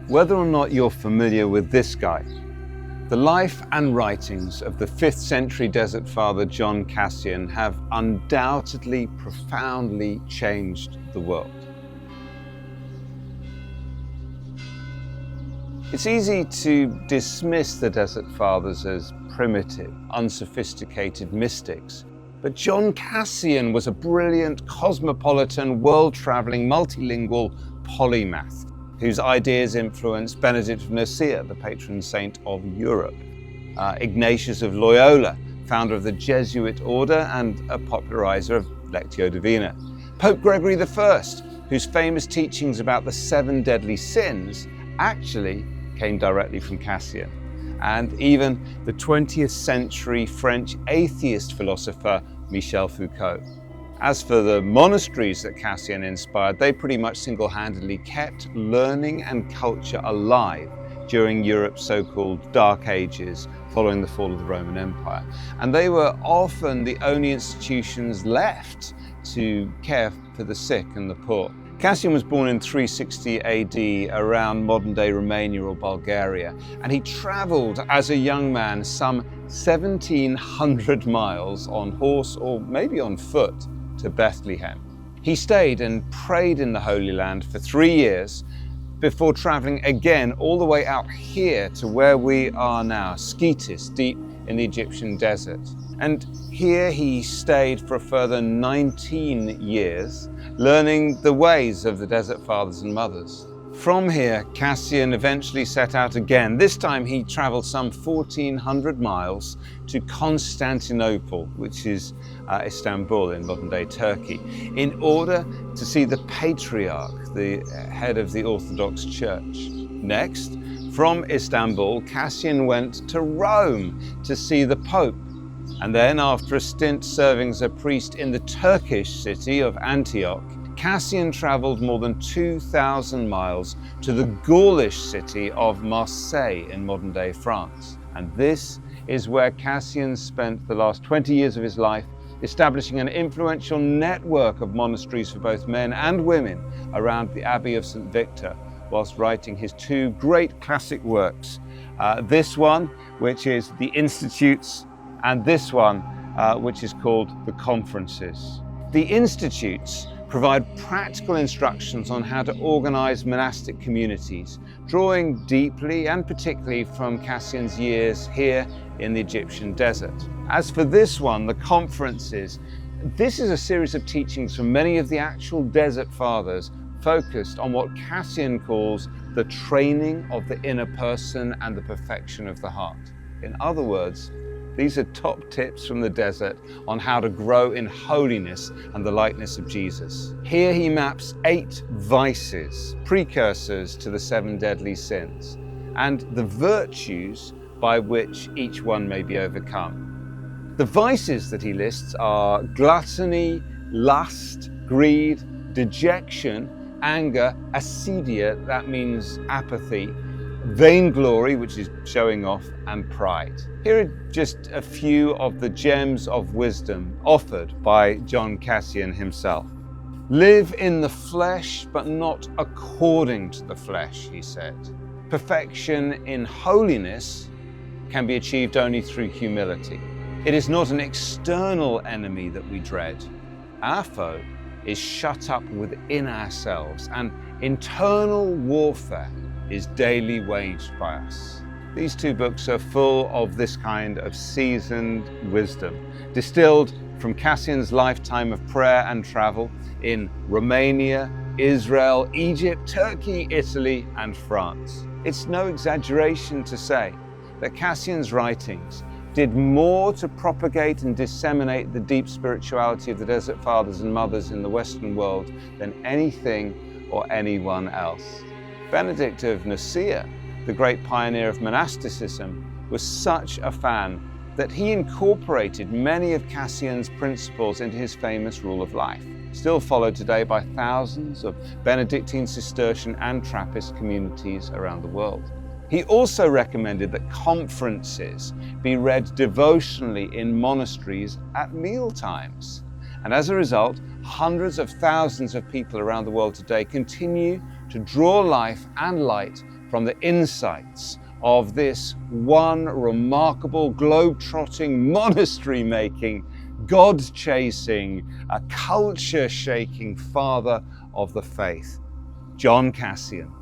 Whether or not you're familiar with this guy, the life and writings of the 5th century desert father John Cassian have undoubtedly profoundly changed the world. It's easy to dismiss the desert fathers as primitive, unsophisticated mystics, but John Cassian was a brilliant, cosmopolitan, world-traveling, multilingual polymath whose ideas influenced Benedict of Nursia, the patron saint of Europe, Ignatius of Loyola, founder of the Jesuit order and a popularizer of Lectio Divina, Pope Gregory I, whose famous teachings about the 7 deadly sins actually came directly from Cassian, and even the 20th century French atheist philosopher Michel Foucault. As for the monasteries that Cassian inspired, they pretty much single-handedly kept learning and culture alive during Europe's so-called Dark Ages following the fall of the Roman Empire. And they were often the only institutions left to care for the sick and the poor. Cassian was born in 360 AD around modern-day Romania or Bulgaria, and he traveled as a young man some 1,700 miles on horse or maybe on foot to Bethlehem. He stayed and prayed in the Holy Land for 3 years before traveling again all the way out here to where we are now, Sketis, deep in the Egyptian desert. And here he stayed for a further 19 years, learning the ways of the desert fathers and mothers. From here, Cassian eventually set out again. This time he traveled some 1,400 miles to Constantinople, which is Istanbul in modern-day Turkey, in order to see the Patriarch, the head of the Orthodox Church. Next, from Istanbul, Cassian went to Rome to see the Pope. And then, after a stint serving as a priest in the Turkish city of Antioch, Cassian traveled more than 2,000 miles to the Gaulish city of Marseille in modern-day France. And this is where Cassian spent the last 20 years of his life, establishing an influential network of monasteries for both men and women around the Abbey of St. Victor, whilst writing his 2 great classic works. This one, which is The Institutes, and this one, which is called The Conferences. The Institutes provide practical instructions on how to organize monastic communities, drawing deeply and particularly from Cassian's years here in the Egyptian desert. As for this one, The Conferences, this is a series of teachings from many of the actual desert fathers focused on what Cassian calls the training of the inner person and the perfection of the heart. In other words, these are top tips from the desert on how to grow in holiness and the likeness of Jesus. Here he maps 8 vices, precursors to the 7 deadly sins, and the virtues by which each one may be overcome. The vices that he lists are gluttony, lust, greed, dejection, anger, acedia, that means apathy, vainglory, which is showing off, and pride. Here are just a few of the gems of wisdom offered by John Cassian himself. Live in the flesh, but not according to the flesh, he said. Perfection in holiness can be achieved only through humility. It is not an external enemy that we dread. Our foe is shut up within ourselves, and internal warfare is daily waged by us. These 2 books are full of this kind of seasoned wisdom, distilled from Cassian's lifetime of prayer and travel in Romania, Israel, Egypt, Turkey, Italy, and France. It's no exaggeration to say that Cassian's writings did more to propagate and disseminate the deep spirituality of the desert fathers and mothers in the Western world than anything or anyone else. Benedict of Nursia, the great pioneer of monasticism, was such a fan that he incorporated many of Cassian's principles into his famous rule of life, still followed today by thousands of Benedictine, Cistercian and Trappist communities around the world. He also recommended that conferences be read devotionally in monasteries at meal times. And as a result, hundreds of thousands of people around the world today continue to draw life and light from the insights of this one remarkable, globe-trotting, monastery-making, God-chasing, a culture-shaking father of the faith, John Cassian.